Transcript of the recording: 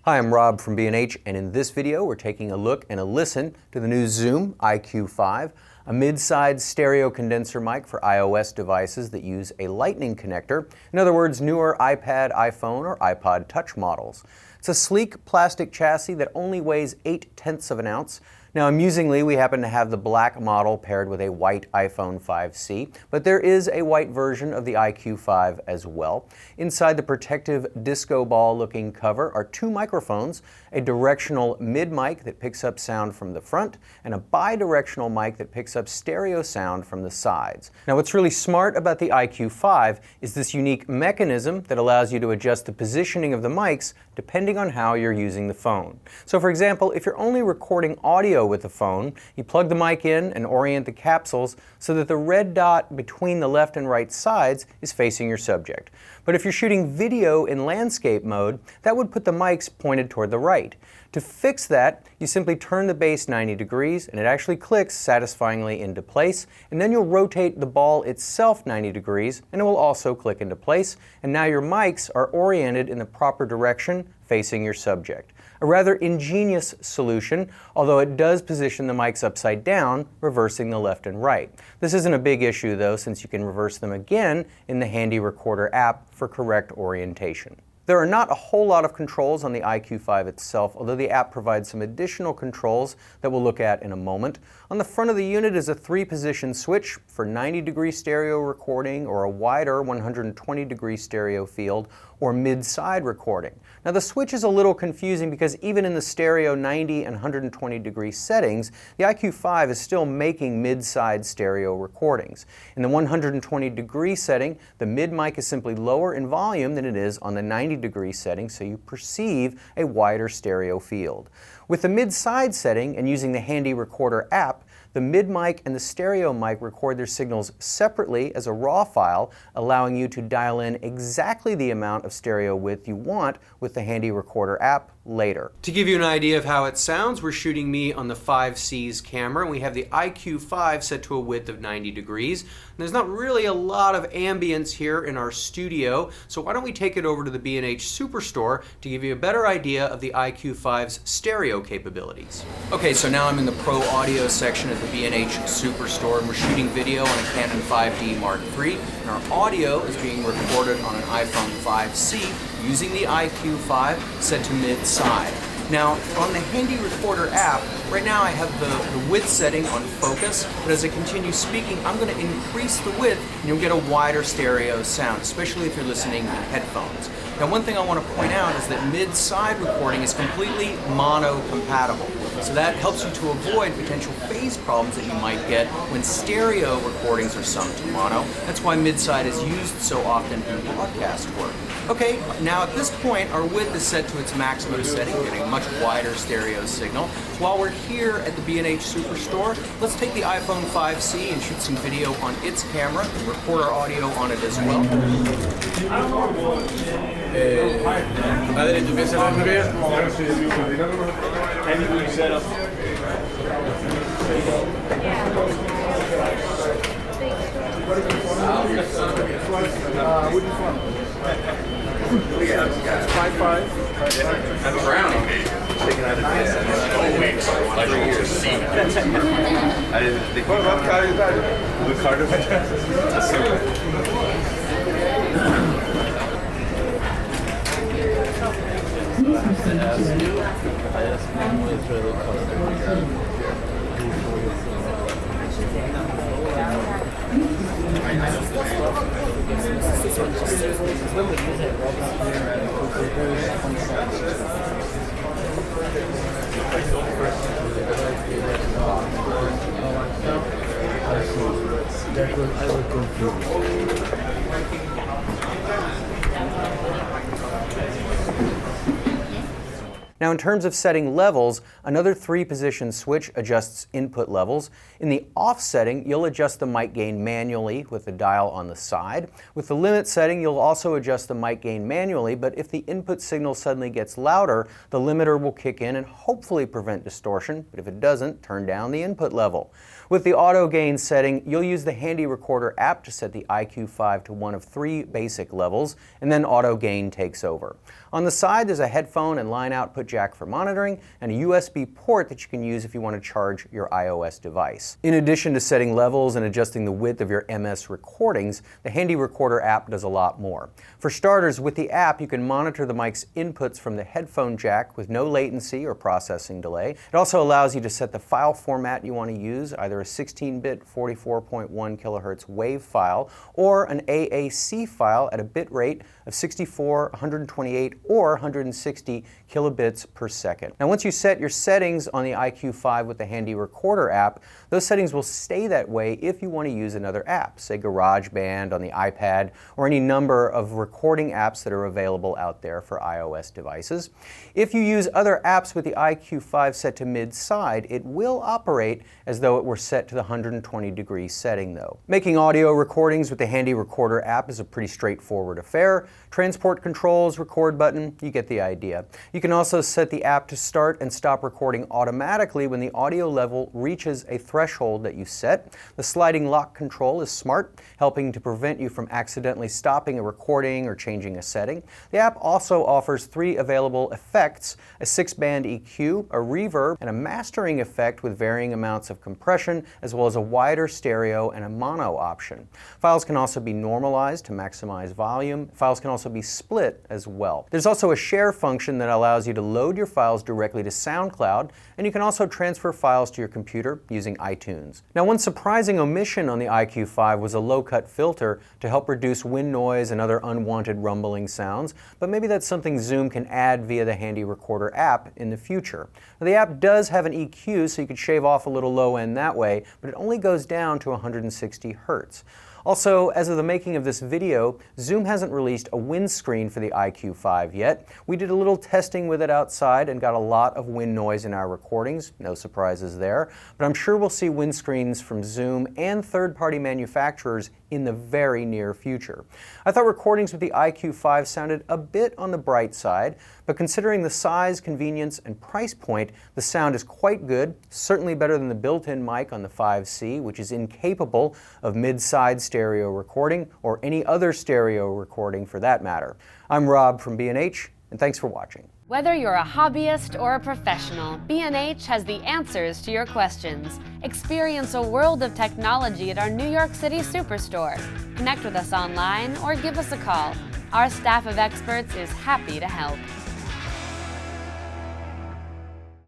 Hi, I'm Rob from B&H, and in this video we're taking a look and a listen to the new Zoom iQ5, a mid-side stereo condenser mic for iOS devices that use a lightning connector, in other words, newer iPad, iPhone, or iPod Touch models. It's a sleek plastic chassis that only weighs 0.8 of an ounce. Now, amusingly, we happen to have the black model paired with a white iPhone 5C, but there is a white version of the iQ5 as well. Inside the protective disco ball looking cover are two microphones, a directional mid mic that picks up sound from the front, and a bi-directional mic that picks up stereo sound from the sides. Now, what's really smart about the iQ5 is this unique mechanism that allows you to adjust the positioning of the mics depending on how you're using the phone. So for example, if you're only recording audio with the phone, you plug the mic in and orient the capsules so that the red dot between the left and right sides is facing your subject. But if you're shooting video in landscape mode, that would put the mics pointed toward the right. To fix that, you simply turn the base 90 degrees and it actually clicks satisfyingly into place, and then you'll rotate the ball itself 90 degrees and it will also click into place, and now your mics are oriented in the proper direction facing your subject. A rather ingenious solution, although it does position the mics upside down, reversing the left and right. This isn't a big issue though, since you can reverse them again in the Handy Recorder app for correct orientation. There are not a whole lot of controls on the iQ5 itself, although the app provides some additional controls that we'll look at in a moment. On the front of the unit is a 3-position switch for 90-degree stereo recording or a wider 120-degree stereo field or mid-side recording. Now the switch is a little confusing because even in the stereo 90 and 120-degree settings, the iQ5 is still making mid-side stereo recordings. In the 120-degree setting, the mid mic is simply lower in volume than it is on the 90-degree setting, so you perceive a wider stereo field. With the mid-side setting and using the Handy Recorder app, the mid mic and the stereo mic record their signals separately as a raw file, allowing you to dial in exactly the amount of stereo width you want with the Handy Recorder app later. To give you an idea of how it sounds, we're shooting me on the 5C's camera, and we have the iQ5 set to a width of 90 degrees. And there's not really a lot of ambience here in our studio, so why don't we take it over to the B&H Superstore to give you a better idea of the iQ5's stereo capabilities. Okay, so now I'm in the Pro Audio section at the B&H Superstore, and we're shooting video on a Canon 5D Mark III, and our audio is being recorded on an iPhone 5C using the iQ5 set to mid-side. Now, on the Handy Recorder app, right now I have the width setting on focus, but as I continue speaking, I'm going to increase the width and you'll get a wider stereo sound, especially if you're listening in headphones. Now, one thing I want to point out is that mid-side recording is completely mono-compatible. So that helps you to avoid potential phase problems that you might get when stereo recordings are sung to mono. That's why mid-side is used so often in broadcast work. Okay, now at this point, our width is set to its maximum setting, getting a much wider stereo signal. While we're here at the B&H Superstore, let's take the iPhone 5C and shoot some video on its camera and record our audio on it as well. Where you from? 5'5". That's brown. Taken out of DSM. 2 weeks. Like 3 years. I didn't think. What about Carter? The Carter? That's Now, in terms of setting levels, another 3-position switch adjusts input levels. In the off setting, you'll adjust the mic gain manually with the dial on the side. With the limit setting, you'll also adjust the mic gain manually, but if the input signal suddenly gets louder, the limiter will kick in and hopefully prevent distortion, but if it doesn't, turn down the input level. With the auto gain setting, you'll use the Handy Recorder app to set the iQ5 to one of 3 basic levels, and then auto gain takes over. On the side, there's a headphone and line output jack for monitoring, and a USB port that you can use if you want to charge your iOS device. In addition to setting levels and adjusting the width of your MS recordings, the Handy Recorder app does a lot more. For starters, with the app, you can monitor the mic's inputs from the headphone jack with no latency or processing delay. It also allows you to set the file format you want to use, either a 16-bit 44.1 kilohertz WAV file or an AAC file at a bit rate of 64, 128, or 160 kilobits per second. Now, once you set your settings on the iQ5 with the Handy Recorder app, those settings will stay that way if you want to use another app, say GarageBand on the iPad or any number of recording apps that are available out there for iOS devices. If you use other apps with the iQ5 set to mid-side, it will operate as though it were set to the 120-degree setting though. Making audio recordings with the Handy Recorder app is a pretty straightforward affair. Transport controls, record button, you get the idea. You can also set the app to start and stop recording automatically when the audio level reaches a threshold that you set. The sliding lock control is smart, helping to prevent you from accidentally stopping a recording or changing a setting. The app also offers 3 available effects: a 6-band EQ, a reverb, and a mastering effect with varying amounts of compression, as well as a wider stereo and a mono option. Files can also be normalized to maximize volume. Files can also be split as well. There's also a share function that allows you to load your files directly to SoundCloud, and you can also transfer files to your computer using iTunes. Now, one surprising omission on the iQ5 was a low-cut filter to help reduce wind noise and other unwanted rumbling sounds, but maybe that's something Zoom can add via the Handy Recorder app in the future. Now, the app does have an EQ, so you could shave off a little low end that way, but it only goes down to 160 Hertz. Also, as of the making of this video, Zoom hasn't released a windscreen for the iQ5 yet. We did a little testing with it outside and got a lot of wind noise in our recordings. No surprises there. But I'm sure we'll see windscreens from Zoom and third-party manufacturers in the very near future. I thought recordings with the iQ5 sounded a bit on the bright side, but considering the size, convenience, and price point, the sound is quite good, certainly better than the built-in mic on the 5C, which is incapable of mid-side stereo recording or any other stereo recording for that matter. I'm Rob from B&H, and thanks for watching. Whether you're a hobbyist or a professional, B&H has the answers to your questions. Experience a world of technology at our New York City Superstore. Connect with us online or give us a call. Our staff of experts is happy to help.